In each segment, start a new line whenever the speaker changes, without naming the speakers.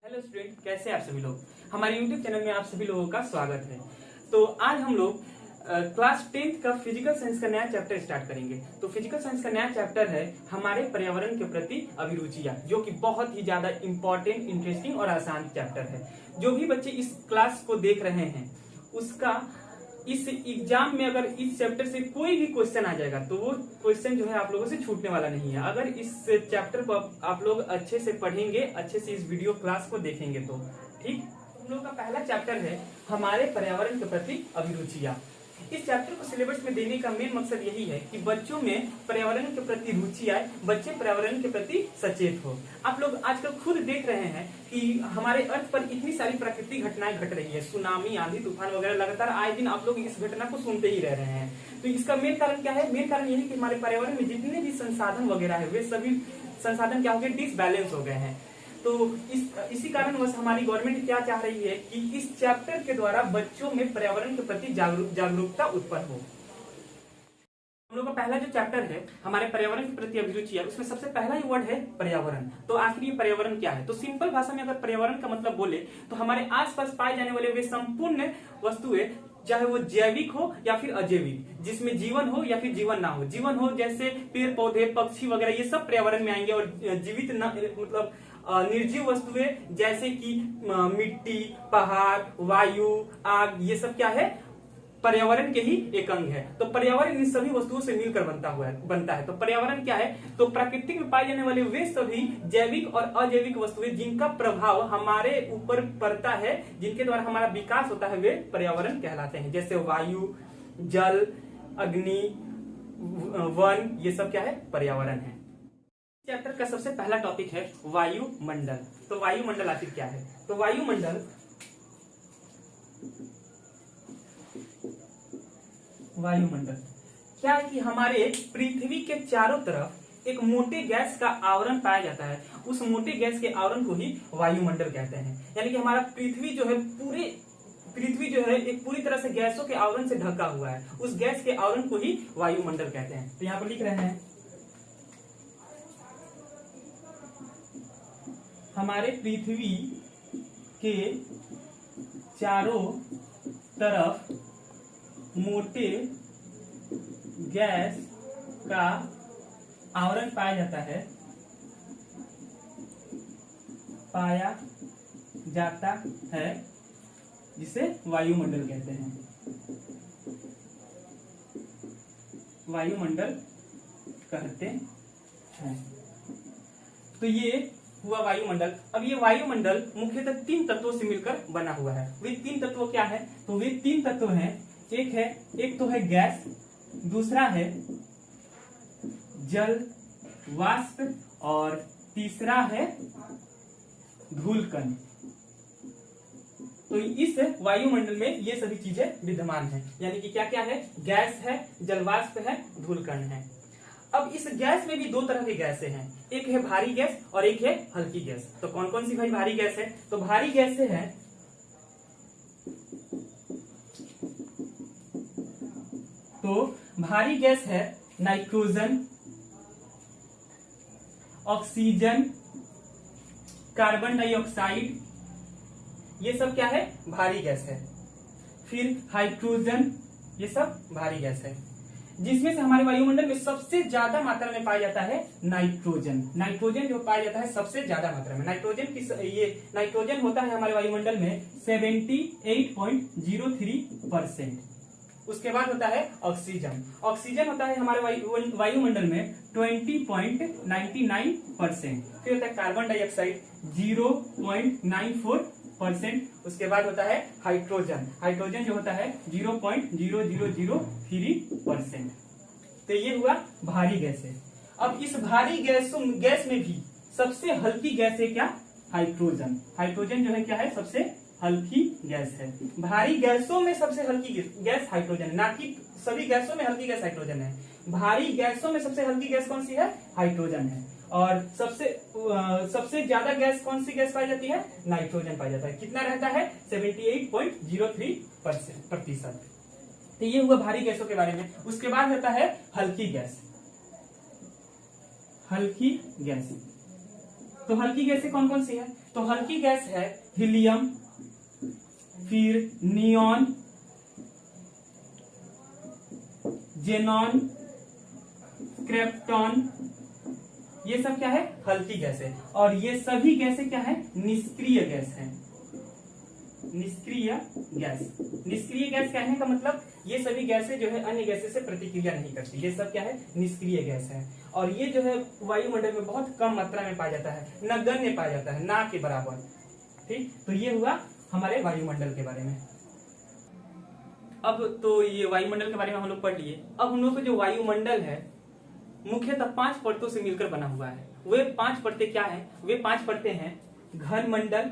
Hello student, कैसे हैं आप सभी लोग। हमारे यूट्यूब चैनल में आप सभी लोगों का स्वागत है। तो आज हम लोग क्लास 10th का फिजिकल साइंस का नया चैप्टर स्टार्ट करेंगे। तो फिजिकल साइंस का नया चैप्टर है हमारे पर्यावरण के प्रति अभिरुचियां, जो कि बहुत ही ज्यादा इंपॉर्टेंट, इंटरेस्टिंग और आसान चैप्टर है। जो भी बच्चे इस क्लास को देख रहे हैं उसका इस एग्जाम में अगर इस चैप्टर से कोई भी क्वेश्चन आ जाएगा तो वो क्वेश्चन जो है आप लोगों से छूटने वाला नहीं है। अगर इस चैप्टर को आप लोग अच्छे से पढ़ेंगे, अच्छे से इस वीडियो क्लास को देखेंगे तो ठीक। हम लोग का पहला चैप्टर है हमारे पर्यावरण के प्रति अभिरुचियां। इस चैप्टर को सिलेबस में देने का मेन मकसद यही है कि बच्चों में पर्यावरण के प्रति रुचि आए, बच्चे पर्यावरण के प्रति सचेत हो। आप लोग आजकल खुद देख रहे हैं कि हमारे अर्थ पर इतनी सारी प्राकृतिक घटनाएं घट रही है, सुनामी, आंधी तूफान वगैरह लगातार आए दिन आप लोग इस घटना को सुनते ही रह रहे हैं। तो इसका मेन कारण क्या है? मेन कारण यही कि हमारे पर्यावरण में जितने भी संसाधन वगैरह है वे सभी संसाधन क्या हो गए? डिसबैलेंस हो गए हैं। तो इसी कारणवश हमारी गवर्नमेंट क्या चाह रही है कि इस चैप्टर के द्वारा बच्चों में पर्यावरण के प्रति जागरूकता उत्पन्न हो। हम लोग का पहला जो चैप्टर है हमारे पर्यावरण के प्रति अभिरुचि है, उसमें सबसे पहला ही वर्ड है पर्यावरण। तो आखिर ये पर्यावरण क्या है? तो सिंपल भाषा में अगर पर्यावरण का मतलब बोले तो हमारे आसपास पाए जाने वाले वे संपूर्ण वस्तुएं, चाहे वो जैविक हो या फिर अजैविक, जिसमें जीवन हो या फिर जीवन ना हो। जीवन हो जैसे पेड़ पौधे, पक्षी वगैरह, ये सब पर्यावरण में आएंगे। और जीवित मतलब निर्जीव वस्तुएं जैसे कि मिट्टी, पहाड़, वायु, आग, ये सब क्या है? पर्यावरण के ही एक अंग है। तो पर्यावरण इन सभी वस्तुओं से मिलकर बनता है। तो पर्यावरण क्या है? तो प्रकृति में पाए जाने वाले वे सभी जैविक और अजैविक वस्तुएं जिनका प्रभाव हमारे ऊपर पड़ता है, जिनके द्वारा हमारा विकास होता है, वे पर्यावरण कहलाते हैं। जैसे वायु, जल, अग्नि, वन, ये सब क्या है? पर्यावरण है। चैप्टर का सबसे पहला टॉपिक है वायुमंडल। तो वायुमंडल आखिर क्या है? तो वायुमंडल क्या है कि हमारे पृथ्वी के चारों तरफ एक मोटे गैस का आवरण पाया जाता है। उस मोटे गैस के आवरण को ही वायुमंडल कहते हैं। यानी कि हमारा पृथ्वी जो है एक पूरी तरह से गैसों के आवरण से ढका हुआ है। उस गैस के आवरण को ही वायुमंडल कहते हैं। तो यहाँ पर लिख रहे हैं हमारे पृथ्वी के चारों तरफ मोटे गैस का आवरण पाया जाता है जिसे वायुमंडल कहते हैं। वायुमंडल कहते हैं। तो ये हुआ वायुमंडल। अब ये वायुमंडल मुख्यतः 3 तत्वों से मिलकर बना हुआ है। वे 3 तत्व क्या है? तो वे 3 तत्व हैं। एक तो है गैस, दूसरा है जल वाष्प और तीसरा है धूलकण। तो इस वायुमंडल में ये सभी चीजें विद्यमान हैं। यानी कि क्या क्या है? गैस है, जल वाष्प है, धूलकण है। अब इस गैस में भी 2 तरह के गैसें हैं। एक है भारी गैस और एक है हल्की गैस। तो कौन कौन सी भाई भारी गैस है? तो भारी गैसें हैं भारी गैस है नाइट्रोजन, ऑक्सीजन, कार्बन डाइऑक्साइड, ये सब क्या है? भारी गैस है। फिर हाइड्रोजन, ये सब भारी गैस है। जिसमें से हमारे वायुमंडल में सबसे ज्यादा मात्रा में पाया जाता है नाइट्रोजन। नाइट्रोजन जो पाया जाता है सबसे ज्यादा मात्रा में। नाइट्रोजन होता है हमारे वायुमंडल में 78.03%। उसके बाद होता है ऑक्सीजन। ऑक्सीजन होता है हमारे वायुमंडल में 20.99%। फिर होता है कार्बन डाइऑक्साइड 0.94%। उसके बाद होता है हाइड्रोजन। हाइड्रोजन जो होता है 0.0003%। तो ये हुआ भारी गैस है। अब इस भारी गैस में भी सबसे हल्की गैस है क्या? हाइड्रोजन। हाइड्रोजन जो है क्या है? सबसे हल्की गैस है। भारी गैसों में सबसे हल्की गैस हाइड्रोजन, ना कि सभी गैसों में हल्की गैस हाइड्रोजन है। भारी गैसों में सबसे हल्की गैस कौन सी है? हाइड्रोजन है। और सबसे ज्यादा गैस कौन सी गैस पाई जाती है? नाइट्रोजन पाया जाता है। कितना रहता है? 78.03%। तो ये हुआ भारी गैसों के बारे में। उसके बाद होता है हल्की गैस। हल्की गैस तो हल्की गैसें कौन कौन सी है? तो हल्की गैस है हीलियम, फिर नियॉन, जेनॉन, क्रिप्टॉन, ये सब क्या है? हल्की गैस है। और ये सभी गैसें क्या है? निष्क्रिय गैस है। निष्क्रिय गैस, निष्क्रिय गैस कहने का मतलब ये सभी गैसें जो है अन्य गैसें से प्रतिक्रिया नहीं करती, ये सब क्या है? निष्क्रिय गैस है। और ये जो है वायुमंडल में बहुत कम मात्रा में पाया जाता है, नगण्य पाया जाता है, ना के बराबर। ठीक, तो ये हुआ हमारे वायुमंडल के बारे में। अब तो ये वायुमंडल के बारे में हम लोग पढ़ लिए। अब हम लोग का जो वायुमंडल है मुख्यतः 5 परतों से मिलकर बना हुआ है। वे 5 परतें क्या है? वे 5 परतें हैं घन मंडल,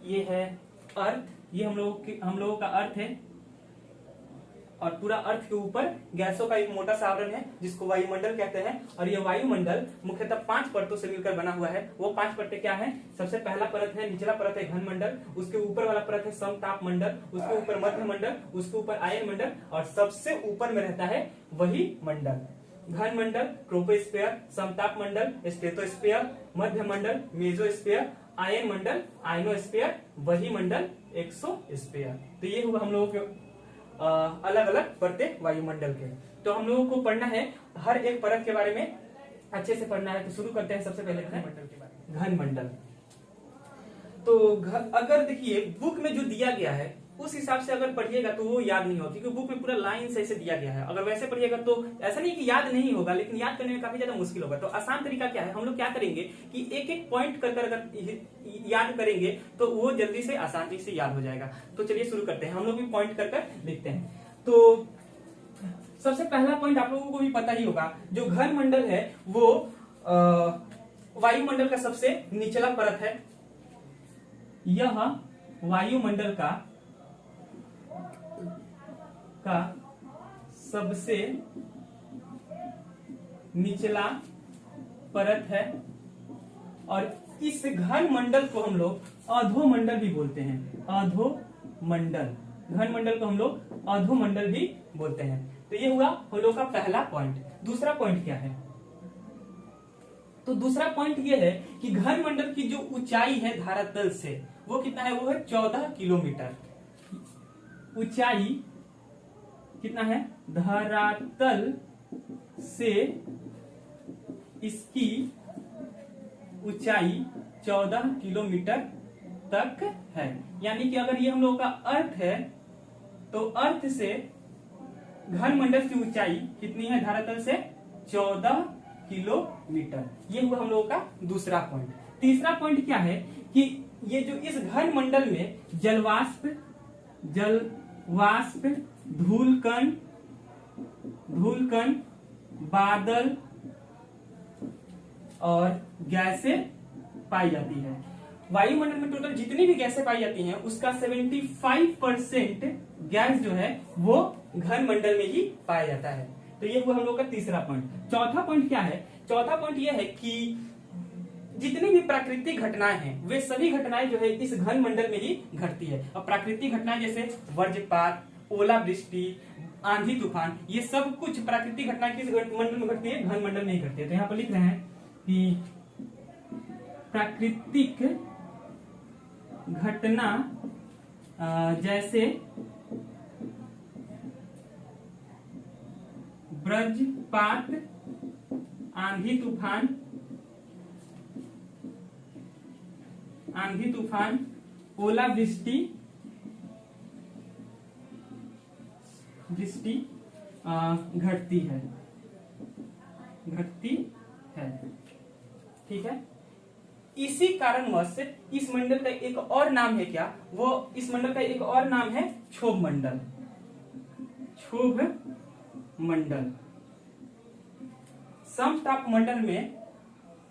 ये है अर्थ, ये हम लोगों का अर्थ है, और पूरा अर्थ के ऊपर गैसों का एक मोटा सा आवरण है जिसको वायुमंडल कहते हैं। और ये वायुमंडल मुख्यतः 5 परतों से मिलकर बना हुआ है। वो 5 परतें क्या है? सबसे पहला परत है, निचला परत है घन मंडल, उसके ऊपर वाला परत है समताप मंडल, उसके ऊपर मध्य मंडल, उसके ऊपर आयन मंडल, और सबसे ऊपर में रहता है वही मंडल। घन मंडल ट्रोपोस्फीयर, समताप मंडल स्ट्रेटोस्फीयर, मध्य मंडल मेसोस्फीयर, आयन मंडल आयनोस्फीयर, वही मंडल एक्सोस्फीयर। तो ये हुआ हम लोगों के अलग अलग परतें वायुमंडल के। तो हम लोगों को पढ़ना है, हर एक परत के बारे में अच्छे से पढ़ना है। तो शुरू करते हैं सबसे पहले घन मंडल के बारे में। घन मंडल, तो अगर देखिए बुक में जो दिया गया है उस हिसाब से अगर पढ़िएगा तो वो याद नहीं होगा, क्योंकि बुक में पूरा लाइन से ऐसे दिया गया है। अगर वैसे पढ़िएगा तो ऐसा नहीं कि याद नहीं होगा, लेकिन याद करने में काफी ज्यादा मुश्किल होगा। तो आसान तरीका क्या है? हम लोग क्या करेंगे कि एक एक पॉइंट कर अगर याद करेंगे तो वो जल्दी से आसानी से याद हो जाएगा। तो चलिए शुरू करते हैं, हम लोग भी पॉइंट कर लिखते हैं। तो सबसे पहला पॉइंट आप लोगों को भी पता ही होगा, जो घन मंडल है वो वायुमंडल का सबसे निचला परत है। यह वायुमंडल का सबसे निचला परत है, और इस घन मंडल को हम लोग अधोमंडल भी बोलते हैं। अधोमंडल, घन मंडल को हम लोग अधोमंडल भी बोलते हैं। तो ये हुआ हम लोग का पहला पॉइंट। दूसरा पॉइंट क्या है? तो दूसरा पॉइंट ये है कि घन मंडल की जो ऊंचाई है धरातल से वो कितना है? वो है 14 किलोमीटर। ऊंचाई कितना है? धरातल से इसकी ऊंचाई 14 किलोमीटर तक है। यानी कि अगर ये हम लोगों का अर्थ है तो अर्थ से घन मंडल की ऊंचाई कितनी है धरातल से? 14 किलोमीटर। ये हुआ हम लोगों का दूसरा पॉइंट। तीसरा पॉइंट क्या है कि ये जो इस घन मंडल में जलवाष्प, धूलकण, बादल और गैसें पाई जाती है। वायुमंडल में टोटल जितनी भी गैसें पाई जाती हैं उसका 75% गैस जो है वो घन मंडल में ही पाया जाता है। तो ये हुआ हम लोग का तीसरा पॉइंट। चौथा पॉइंट क्या है? चौथा पॉइंट ये है कि जितनी भी प्राकृतिक घटनाएं हैं वे सभी घटनाएं जो है इस घन मंडल में ही घटती है। अब प्राकृतिक घटनाएं जैसे वज्रपात, ओलावृष्टि, आंधी तूफान, ये सब कुछ प्राकृतिक घटनाएं किस मंडल में घटती है? घन मंडल में ही घटती है। तो यहाँ पर लिख रहे हैं कि प्राकृतिक घटना जैसे वज्रपात, आंधी तूफान, ओलावृष्टि घटती है। ठीक है, इसी कारणवश इस मंडल का एक और नाम है क्या? वो इस मंडल का एक और नाम है क्षोभ मंडल। क्षोभ मंडल। समताप मंडल में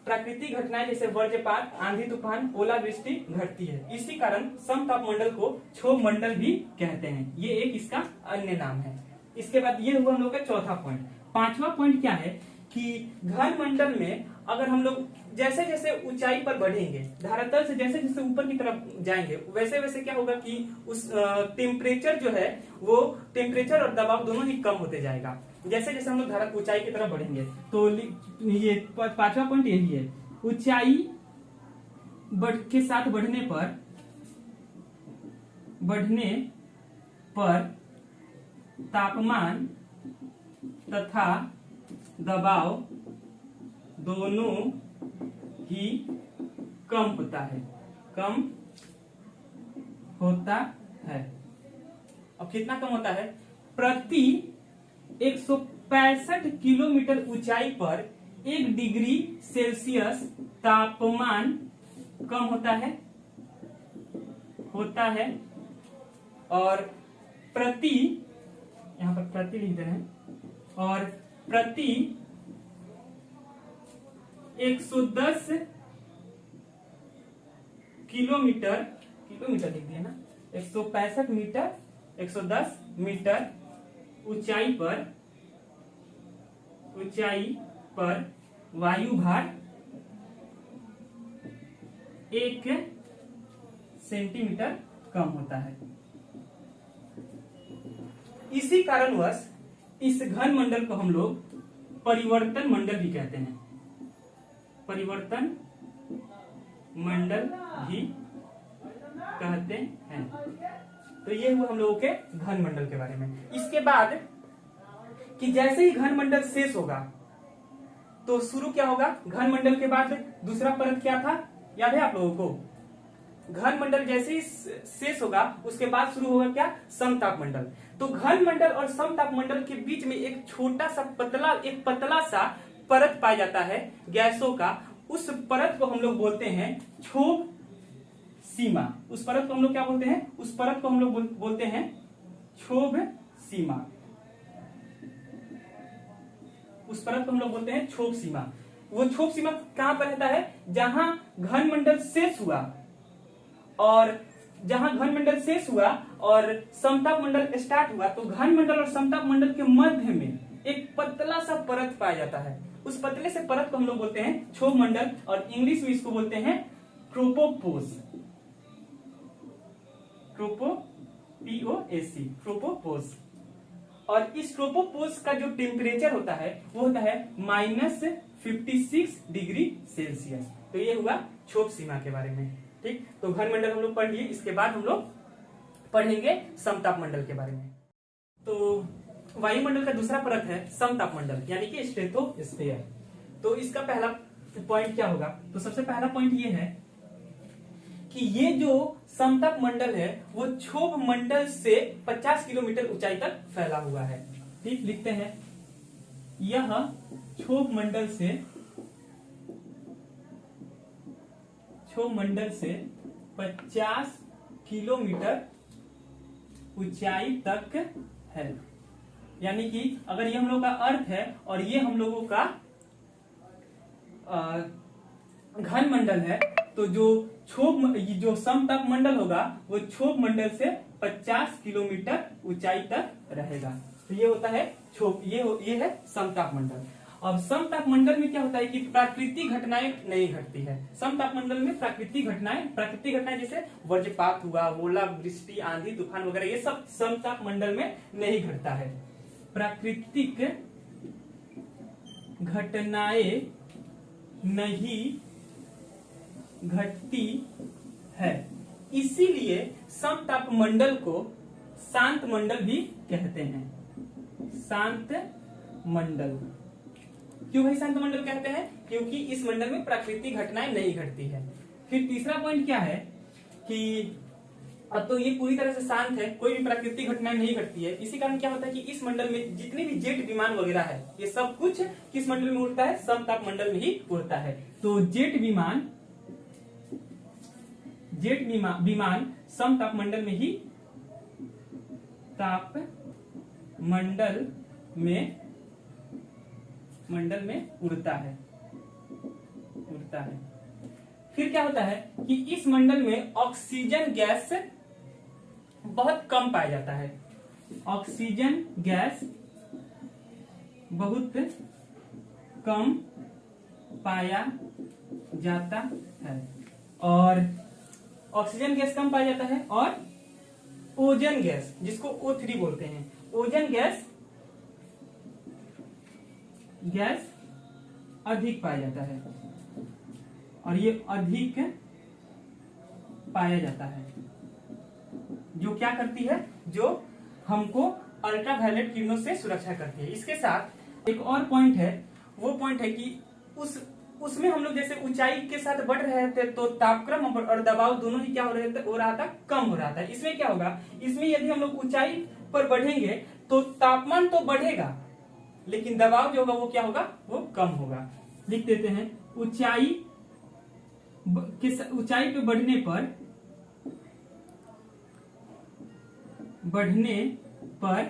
प्राकृतिक घटनाएं जैसे वज्रपात, आंधी तूफान, ओलावृष्टि घटती है। इसी कारण समताप मंडल को क्षोभ मंडल भी कहते हैं। ये एक इसका अन्य नाम है। इसके बाद ये हुआ हम लोग का चौथा पॉइंट। पांचवा पॉइंट क्या है कि घन मंडल में अगर हम लोग जैसे जैसे ऊंचाई पर बढ़ेंगे, धरातल से जैसे जैसे ऊपर की तरफ जाएंगे, वैसे वैसे क्या होगा कि उस टेम्परेचर जो है वो टेम्परेचर और दबाव दोनों ही कम होते जाएगा। जैसे जैसे हम लोग ऊंचाई की तरफ बढ़ेंगे। तो ये पांचवा पॉइंट यही है ऊंचाई के साथ बढ़ने पर तापमान तथा दबाव दोनों ही कम होता है। अब कितना कम होता है? प्रति 165 किलोमीटर ऊंचाई पर 1 डिग्री सेल्सियस तापमान कम होता है और प्रति, यहां पर प्रति लिख दे रहे हैं, और प्रति 110 किलोमीटर लिख दिया ना, 165 मीटर 110 मीटर ऊंचाई पर वायु भार 1 सेंटीमीटर कम होता है। इसी कारणवश इस घन मंडल को हम लोग परिवर्तन मंडल भी कहते हैं। परिवर्तन मंडल भी कहते हैं। तो ये हुआ हम लोगों के घन मंडल के बारे में। इसके बाद कि जैसे ही घन मंडल शेष होगा तो शुरू क्या होगा? घन मंडल के बाद दूसरा परत क्या था, याद है आप लोगों को? घन मंडल जैसे ही शेष होगा उसके बाद शुरू होगा क्या? समताप मंडल। तो घन मंडल और समताप मंडल के बीच में एक छोटा सा पतला सा परत पाया जाता है गैसों का। उस परत को हम लोग बोलते हैं क्षोभ सीमा। उस परत को हम लोग क्या बोलते हैं? उस परत को हम लोग बोलते हैं क्षोभ सीमा। उस परत को हम लोग बोलते हैं क्षोभ सीमा। वो क्षोभ सीमा कहां पर रहता है? जहां घन मंडल शेष हुआ और समताप मंडल स्टार्ट हुआ, तो घन मंडल और समताप मंडल के मध्य में एक पतला सा परत पाया जाता है। उस पतले से परत को हम लोग बोलते हैं क्षोभ मंडल और इंग्लिश में इसको बोलते हैं ट्रोपोपोज। ट्रोपोपोज। और इस ट्रोपोपोज का जो टेम्परेचर होता है वो होता है -56 डिग्री सेल्सियस। तो ये हुआ क्षोभ सीमा के बारे में। ठीक, तो घन मंडल हम लोग पढ़ लिए। इसके बाद हम लोग पढ़ेंगे समताप मंडल के बारे में। तो वायुमंडल का दूसरा परत है समताप मंडल, यानी कि स्ट्रेटोस्फीयर। तो इसका पहला पॉइंट क्या होगा? तो सबसे पहला पॉइंट ये है कि ये जो समताप मंडल है वो क्षोभ मंडल से 50 किलोमीटर ऊंचाई तक फैला हुआ है। ठीक, लिखते हैं यह क्षोभ मंडल से 50 किलोमीटर ऊंचाई तक है। यानी कि अगर ये हम लोग का अर्थ है और ये हम लोगों का घन मंडल है, तो जो समताप मंडल होगा वो क्षोभ मंडल से 50 किलोमीटर ऊंचाई तक रहेगा। तो ये होता है क्षोभ, ये है समताप मंडल। अब समताप मंडल में क्या होता है कि प्राकृतिक घटनाएं नहीं घटती है। समताप मंडल में प्राकृतिक घटनाएं जैसे वज्रपात हुआ, ओलावृष्टि, आंधी तूफान वगैरह, ये सब समताप मंडल में नहीं घटता है। प्राकृतिक घटनाएं नहीं घटती है, इसीलिए समताप मंडल को शांत मंडल भी कहते हैं। शांत मंडल। क्यों भाई शांत मंडल कहते हैं? क्योंकि इस मंडल में प्राकृतिक घटनाएं नहीं घटती है। फिर तीसरा पॉइंट क्या है कि अब तो ये पूरी तरह से शांत है, कोई भी प्राकृतिक घटनाएं नहीं घटती है। इसी कारण क्या होता है कि इस मंडल में जितने भी जेट विमान वगैरह है, ये सब कुछ किस मंडल में उड़ता है? समताप मंडल में ही उड़ता है। तो जेट विमान समताप मंडल में ही मंडल में उड़ता है। फिर क्या होता है कि इस मंडल में ऑक्सीजन गैस बहुत कम पाया जाता है। ऑक्सीजन गैस बहुत कम पाया जाता है और ऑक्सीजन गैस कम पाया जाता है और ओजोन गैस, जिसको O3 बोलते हैं, ओजोन गैस अधिक पाया जाता है। और ये अधिक पाया जाता है। जो क्या करती है, जो हमको अल्ट्रावायलेट किरणों से सुरक्षा करती है। इसके साथ एक और पॉइंट है, वो पॉइंट है कि उसमें हम लोग जैसे ऊंचाई के साथ बढ़ रहे थे तो तापक्रम और दबाव दोनों ही क्या हो रहे थे, हो रहा था, कम हो रहा था। इसमें क्या होगा, इसमें यदि हम लोग ऊंचाई पर बढ़ेंगे तो तापमान तो बढ़ेगा लेकिन दबाव जो होगा वो क्या होगा, वो कम होगा। लिख देते हैं, ऊंचाई पे बढ़ने पर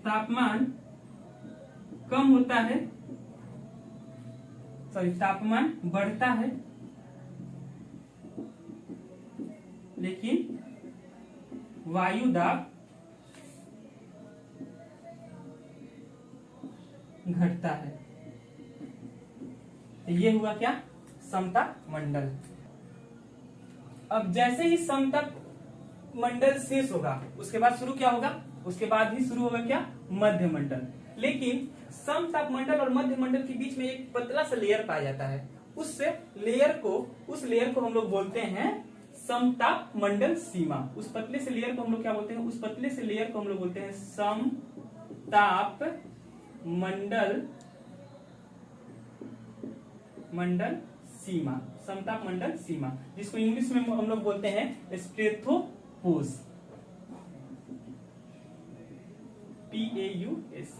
तापमान कम होता है, तापमान बढ़ता है लेकिन वायु दाब घटता है। तो ये हुआ क्या, समताप मंडल। अब जैसे ही समताप मंडल शेष होगा उसके बाद शुरू क्या होगा, उसके बाद ही शुरू होगा क्या, मध्य मंडल। लेकिन समताप मंडल और मध्य मंडल के बीच में एक पतला सा लेयर पाया जाता है। उस लेयर को हम लोग बोलते हैं समताप मंडल सीमा। उस पतले से लेयर को हम लोग क्या बोलते हैं, उस पतले से लेयर को हम लोग बोलते हैं समताप मंडल सीमा। समताप मंडल सीमा, जिसको इंग्लिश में हम लोग बोलते हैं स्ट्रेथोपोज, PAUSC।